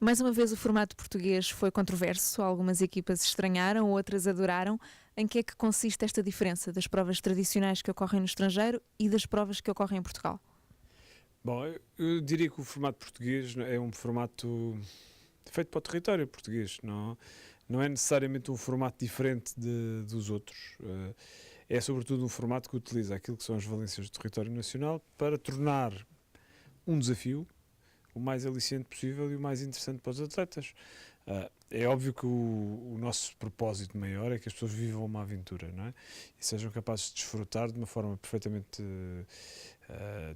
Mais uma vez o formato português foi controverso, algumas equipas estranharam, outras adoraram. Em que é que consiste esta diferença das provas tradicionais que ocorrem no estrangeiro e das provas que ocorrem em Portugal? Bom, eu diria que o formato português é um formato feito para o território português, não é necessariamente um formato diferente dos outros. É sobretudo um formato que utiliza aquilo que são as valências do território nacional para tornar um desafio o mais aliciante possível e o mais interessante para os atletas. É óbvio que o nosso propósito maior é que as pessoas vivam uma aventura, não é? E sejam capazes de desfrutar de uma forma perfeitamente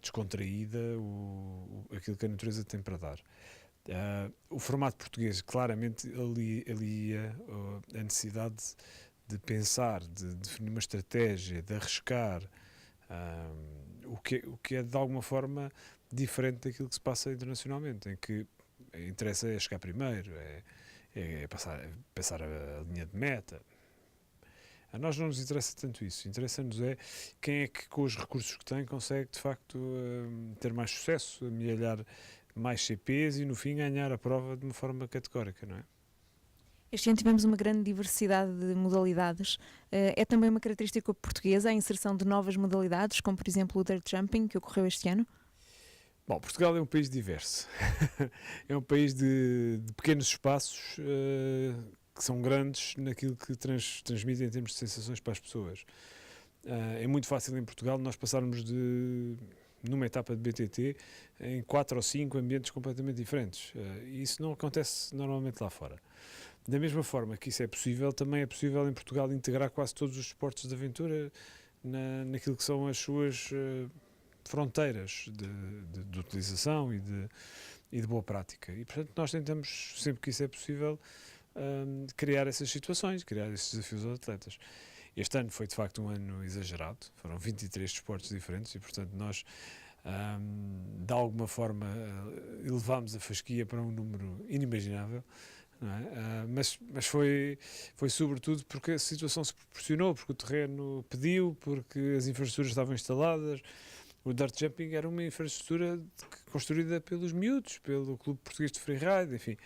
descontraída aquilo que a natureza tem para dar. O formato português claramente alia a necessidade de pensar, de definir uma estratégia, de arriscar, o que é de alguma forma diferente daquilo que se passa internacionalmente, em que interessa é chegar primeiro, é passar a linha de meta. A nós não nos interessa tanto isso, interessa-nos é quem é que com os recursos que tem consegue de facto ter mais sucesso, amealhar mais CPs e no fim ganhar a prova de uma forma categórica, não é? Este ano tivemos uma grande diversidade de modalidades. É também uma característica portuguesa a inserção de novas modalidades, como por exemplo o dirt jumping, que ocorreu este ano? Bom, Portugal é um país diverso. É um país de pequenos espaços que são grandes naquilo que transmitem em termos de sensações para as pessoas. É muito fácil em Portugal nós passarmos numa etapa de BTT em 4 ou 5 ambientes completamente diferentes. E isso não acontece normalmente lá fora. Da mesma forma que isso é possível, também é possível em Portugal integrar quase todos os esportes de aventura naquilo que são as suas fronteiras de utilização e de boa prática. E, portanto, nós tentamos, sempre que isso é possível, criar essas situações, criar esses desafios aos atletas. Este ano foi, de facto, um ano exagerado. Foram 23 desportos diferentes e, portanto, nós, de alguma forma, elevámos a fasquia para um número inimaginável. Não é? Mas foi sobretudo porque a situação se proporcionou, porque o terreno pediu, porque as infraestruturas estavam instaladas. O dirt jumping era uma infraestrutura construída pelos miúdos, pelo Clube Português de Freeride, enfim,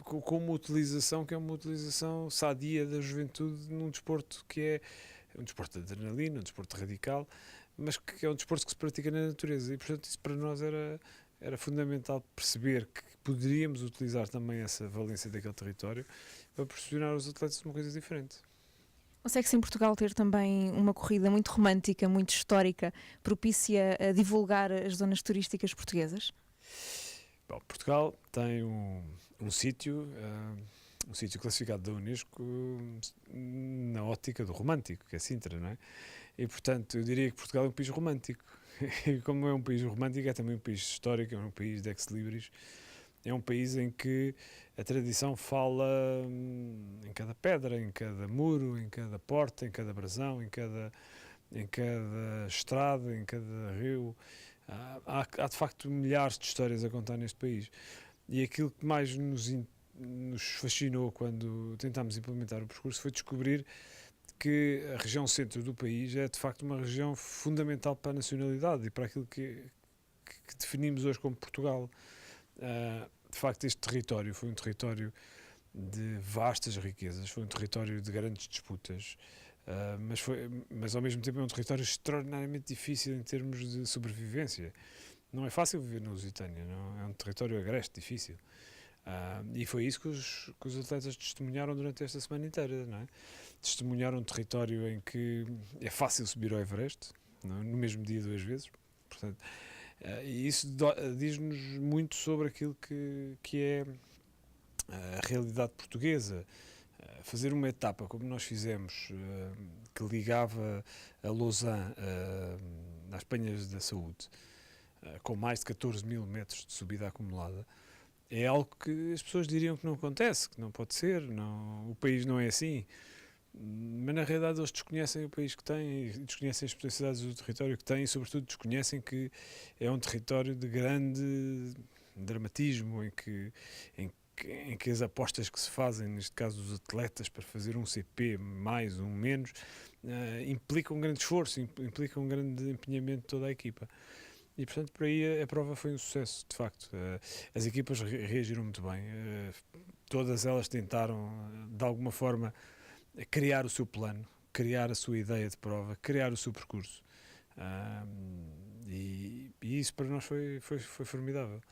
com uma utilização que é uma utilização sadia da juventude num desporto que é um desporto de adrenalina, um desporto radical, mas que é um desporto que se pratica na natureza e, portanto, isso para nós era fundamental perceber que poderíamos utilizar também essa valência daquele território para proporcionar aos atletas uma coisa diferente. Consegue-se em Portugal ter também uma corrida muito romântica, muito histórica, propícia a divulgar as zonas turísticas portuguesas? Bom, Portugal tem um sítio classificado da Unesco na ótica do romântico, que é Sintra, não é? E, portanto, eu diria que Portugal é um país romântico. E como é um país romântico, é também um país histórico, é um país de ex-libris. É um país em que a tradição fala em cada pedra, em cada muro, em cada porta, em cada brasão, em cada estrada, em cada rio. Há de facto milhares de histórias a contar neste país. E aquilo que mais nos fascinou quando tentámos implementar o percurso foi descobrir que a região centro do país é de facto uma região fundamental para a nacionalidade e para aquilo que definimos hoje como Portugal. De facto, este território foi um território de vastas riquezas, foi um território de grandes disputas, mas ao mesmo tempo é um território extraordinariamente difícil em termos de sobrevivência. Não é fácil viver na Lusitânia, não? É um território agreste, difícil. E foi isso que os atletas testemunharam durante esta semana inteira, não é? Testemunharam um território em que é fácil subir ao Everest, não é? No mesmo dia 2 vezes, portanto, e isso diz-nos muito sobre aquilo que é a realidade portuguesa. Fazer uma etapa como nós fizemos, que ligava a Lausanne às Penhas da Saúde, com mais de 14 mil metros de subida acumulada, é algo que as pessoas diriam que não acontece, que não pode ser, o país não é assim. Mas na realidade eles desconhecem o país que têm, desconhecem as potencialidades do território que têm e sobretudo desconhecem que é um território de grande dramatismo em que as apostas que se fazem, neste caso dos atletas, para fazer um CP mais, um menos, implicam um grande esforço, implicam um grande empenhamento de toda a equipa. E portanto por aí a prova foi um sucesso, de facto. As equipas reagiram muito bem, todas elas tentaram de alguma forma criar o seu plano, criar a sua ideia de prova, criar o seu percurso. E isso para nós foi formidável.